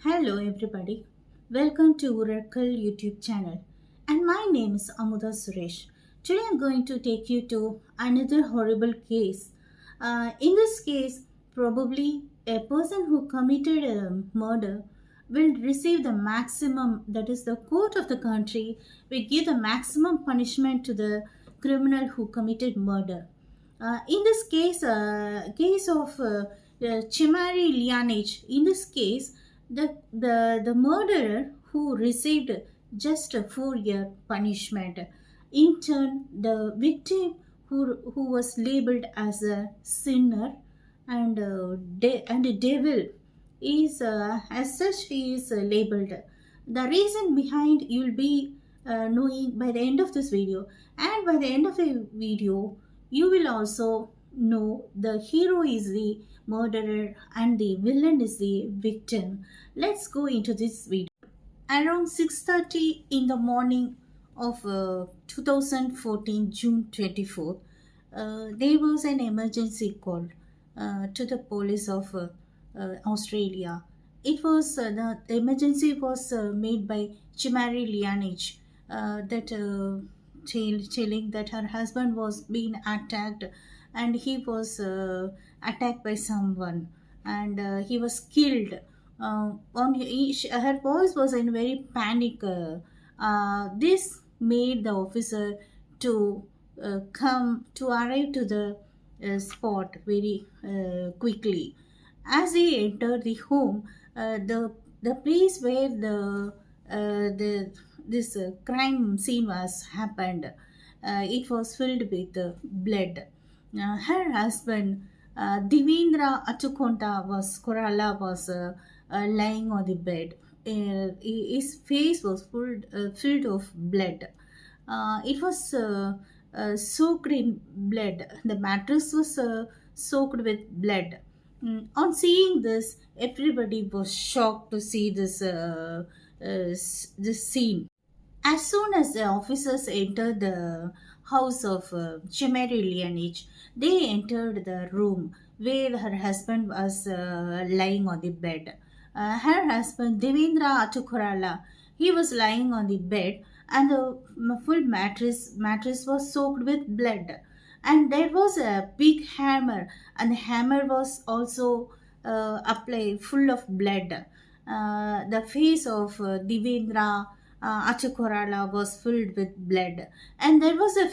Hello everybody, welcome to Oracle YouTube channel and my name is Amuda Suresh. Today I'm going to take you to another horrible case. In this case, probably a person who committed a murder will receive the maximum, that is the court of the country will give the maximum punishment to the criminal who committed murder. In this case of Chamari Liyanage, in this case, the murderer who received just a 4-year punishment. In turn, the victim who was labeled as a sinner and a devil is as such he is labeled. The reason behind you'll be knowing by the end of this video, and by the end of the video you will also know the hero is the murderer and the villain is the victim. Let's go into this video. Around 6:30 in the morning of 2014 June 24th, there was an emergency call to the police of Australia. It was the emergency was made by Chamari Liyanage, that telling that her husband was being attacked and he was attacked by someone and he was killed. Her voice was in very panic. This made the officer to arrive to the spot very quickly. As he entered the home, the place where the this crime scene was happened, it was filled with blood. Her husband, Divendra Atukonta was Korala was lying on the bed. His face was filled of blood. It was soaked in blood. The mattress was soaked with blood. On seeing this, everybody was shocked to see this scene. As soon as the officers entered the house of Chamari Liyanage, they entered the room where her husband was lying on the bed. Her husband, Devendra Atukurala, he was lying on the bed and the full mattress was soaked with blood. And there was a big hammer, and the hammer was also applied full of blood. The face of Devendra Achakorala was filled with blood, and there was a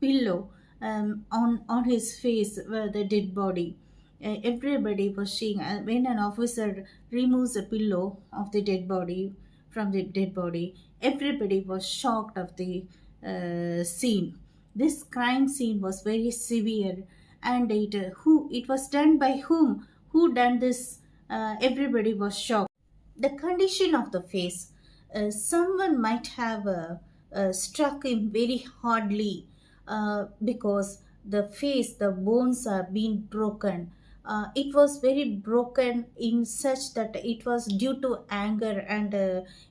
pillow on his face where the dead body. Everybody was seeing when an officer removes a pillow of the dead body from the dead body. Everybody was shocked of the scene. This crime scene was very severe, and it was done by whom? Who done this? Everybody was shocked. The condition of the face, someone might have struck him very hardly, because the bones are being broken. It was very broken in such that it was due to anger, and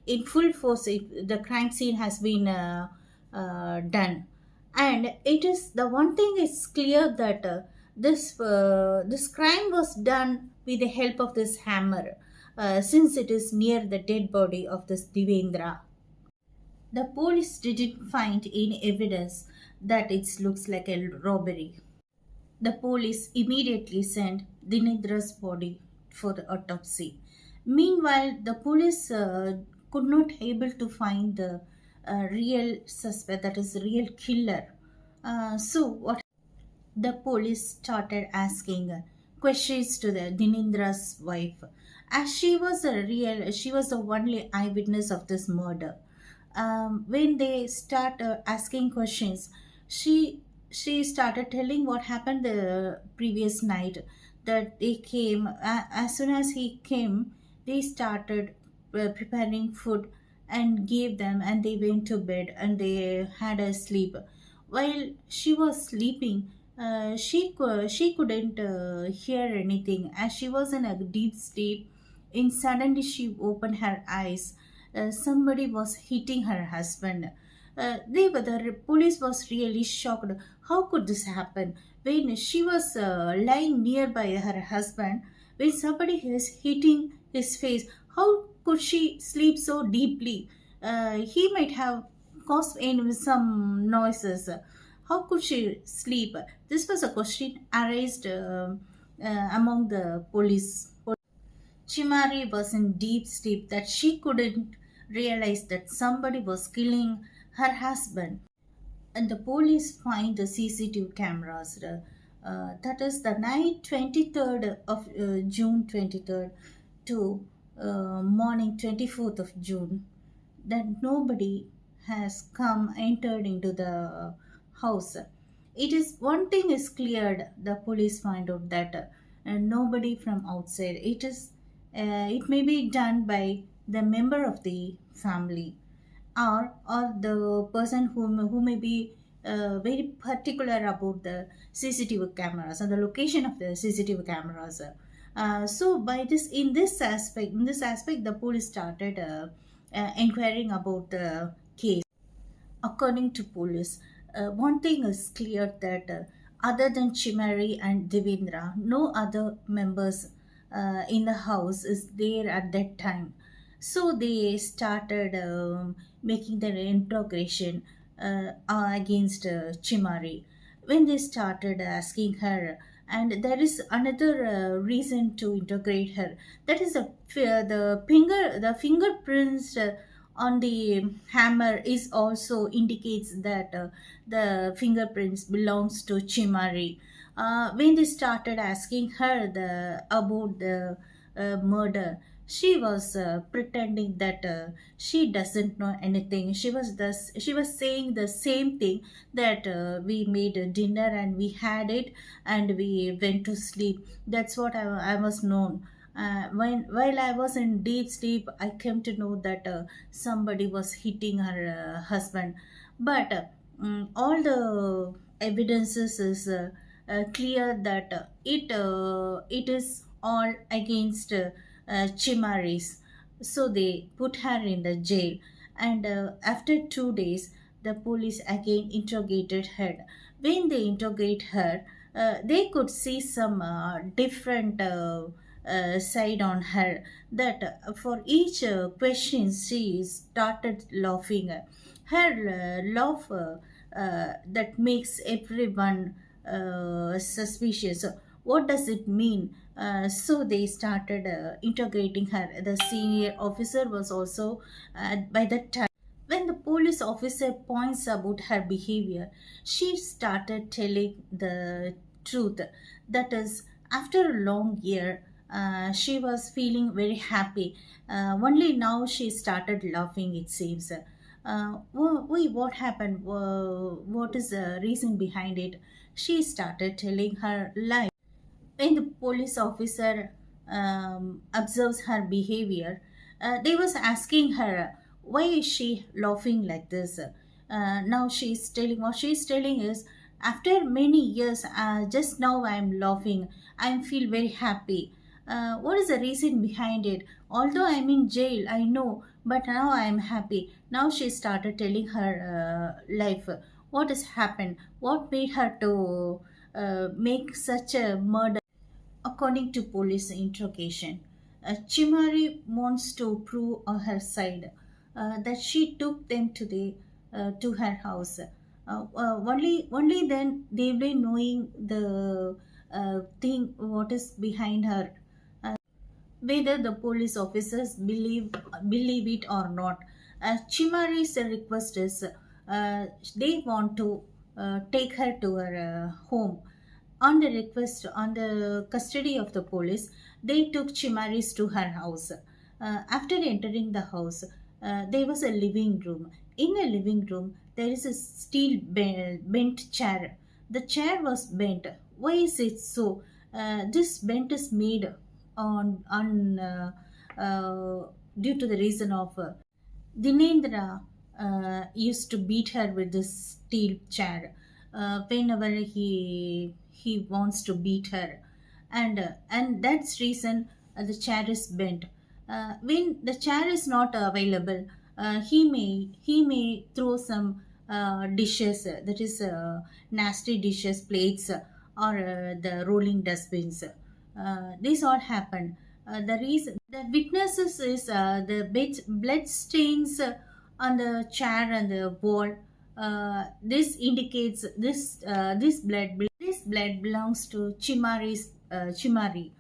in full force the crime scene has been done. And it is the one thing is clear that this crime was done with the help of this hammer, since it is near the dead body of this Devendra. The police didn't find any evidence that it looks like a robbery. The police immediately sent Dinedra's body for the autopsy. Meanwhile, the police could not able to find the real suspect, that is real killer. So what? The police started asking questions to the Dinedra's wife, as she was the only eyewitness of this murder. When they start asking questions, she started telling what happened the previous night. That they came, as soon as he came, they started preparing food and gave them, and they went to bed and they had a sleep. While she was sleeping, she couldn't hear anything, as she was in a deep sleep. And suddenly she opened her eyes. Somebody was hitting her husband. The police was really shocked. How could this happen? When she was lying nearby her husband, when somebody is hitting his face, How could she sleep so deeply? He might have caused some noises. How could she sleep? This was a question arised among the police. Chimari was in deep sleep that she couldn't realize that somebody was killing her husband. And the police find the CCTV cameras. That is the night 23rd of June 23rd to morning 24th of June, that nobody has come entered into the house. It is one thing is cleared. The police find out that nobody from outside. It may be done by the member of the family, or the person who may be very particular about the CCTV cameras and the location of the CCTV cameras. So by this aspect, the police started inquiring about the case. According to police, one thing is clear that other than Chimari and Devendra, no other members in the house is there at that time. So they started making their interrogation against Chimari. When they started asking her, and there is another reason to integrate her. That is the fingerprints on the hammer is also indicates that the fingerprints belongs to Chimari. When they started asking her about the murder, she was pretending that she doesn't know anything. She was saying the same thing, that we made a dinner and we had it and we went to sleep. That's what I was known. While I was in deep sleep, I came to know that somebody was hitting her husband. But all the evidences is clear that it is all against Chimaris. So they put her in the jail, and after 2 days, the police again interrogated her. When they interrogate her, they could see some different side on her. That for each question, she started laughing. Her laugh that makes everyone suspicious. What does it mean? So they started integrating her. The senior officer was also by that time. When the police officer points about her behavior, she started telling the truth. That is, after a long year, she was feeling very happy. Only now she started laughing, it seems. What happened? What is the reason behind it? She started telling her life. When the police officer observes her behavior, they was asking her, why is she laughing like this? Now she's telling, what she's telling is, after many years, just now I'm laughing. I feel very happy. What is the reason behind it? Although I'm in jail, I know, but now I'm happy. Now she started telling her life. What has happened? What made her to make such a murder? According to police interrogation, Chimari wants to prove on her side that she took them to her house. Only then they will be knowing the thing what is behind her, whether the police officers believe it or not. Chimari's request is they want to take her to her home. On the request, on the custody of the police, they took Chimaris to her house. After entering the house, there was a living room. In a living room, there is a steel bent chair. The chair was bent. Why is it so? This bent is made on due to the reason of Dinendra used to beat her with this steel chair whenever he wants to beat her, and that's reason the chair is bent. When the chair is not available, he may throw some dishes, that is nasty dishes, plates, or the rolling dustbins. This all happened. The reason the witnesses is the blood stains on the chair and the wall. This indicates this blood belongs to Chimari.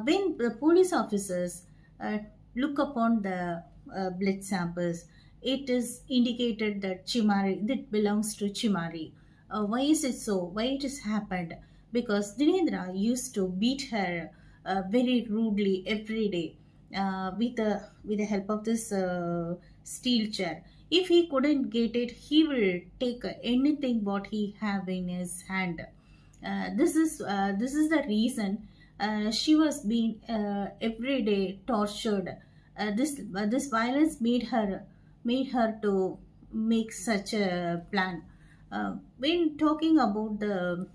When the police officers uh, look upon the blood samples, it is indicated that Chimari that belongs to Chimari. Why is it so? Why it has happened? Because Dinendra used to beat her very rudely every day with the help of this steel chair. If he couldn't get it, he will take anything what he have in his hand. This is the reason she was being every day tortured. This violence made her to make such a plan. When talking about the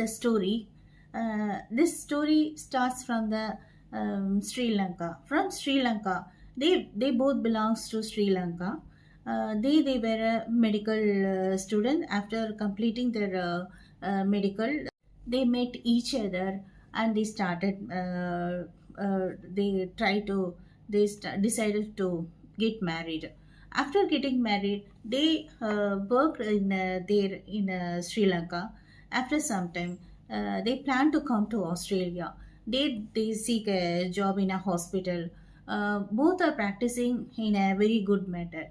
story, this story starts from the Sri Lanka. From Sri Lanka, they both belongs to Sri Lanka. They were a medical student. After completing their medical, they met each other and they started. They try to decided to get married. After getting married, they worked in there in Sri Lanka. After some time, they plan to come to Australia. They seek a job in a hospital. Both are practicing in a very good manner.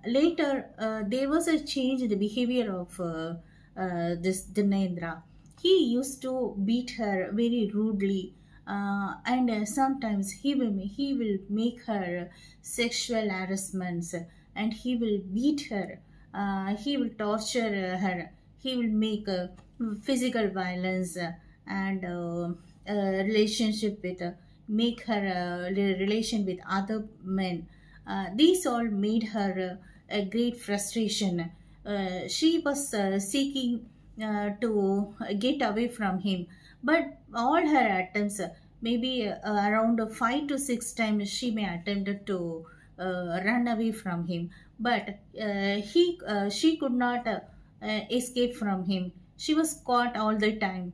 Later, there was a change in the behavior of this Dinendra. He used to beat her very rudely, and sometimes he will make her sexual harassments, and he will beat her. He will torture her. He will make physical violence and relationship with make her relation with other men. These all made her a great frustration. She was seeking to get away from him, but all her attempts, maybe around 5 to 6 times, she may attempt to run away from him, but she could not escape from him. She was caught all the time.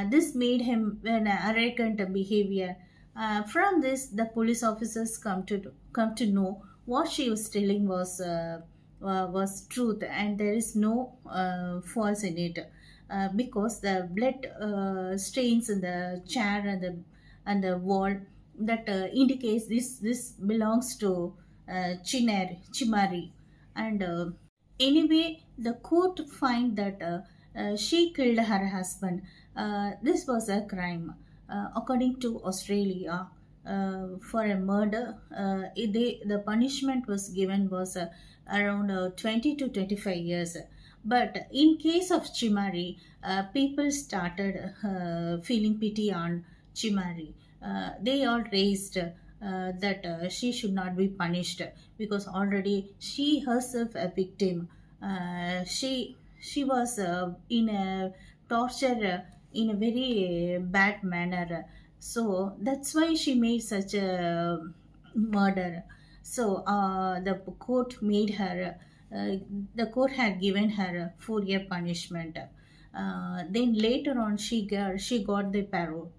This made him an arrogant behavior. From this, the police officers come to know what she was telling was truth, and there is no false in it. Because the blood stains in the chair and the wall that indicates this belongs to Chimari, and anyway, the court find that she killed her husband. This was a crime. According to Australia, for a murder, the punishment was given was around 20 to 25 years. But in case of Chimari, people started feeling pity on Chimari. They all raised that she should not be punished because already she herself a victim. She was in a torture in a very bad manner. So that's why she made such a murder. So uh, the court had given her a 4 year punishment. Then later on, she got the parole.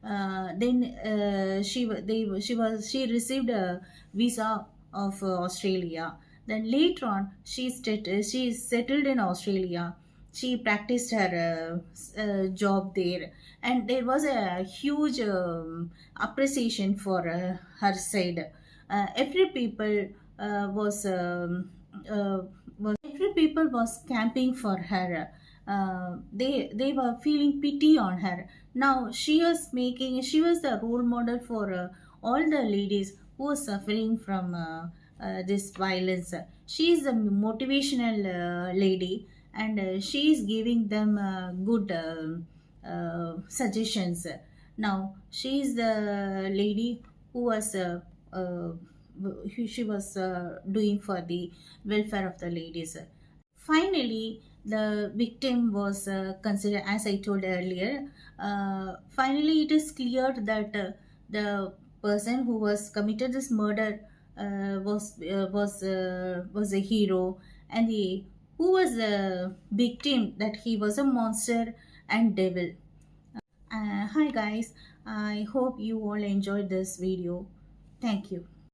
Then she received a visa of Australia. Then later on, she settled in Australia. She practiced her job there, and there was a huge appreciation for her side. Every people was every people was camping for her. They were feeling pity on her. Now she was the role model for all the ladies who are suffering from this violence. She is a motivational lady, and she is giving them good suggestions. Now she is the lady who was she was doing for the welfare of the ladies. Finally, the victim was considered, as I told earlier. Finally, it is clear that the person who was committed this murder was a hero, and the who was a victim that he was a monster and devil. Hi guys, I hope you all enjoyed this video. Thank you.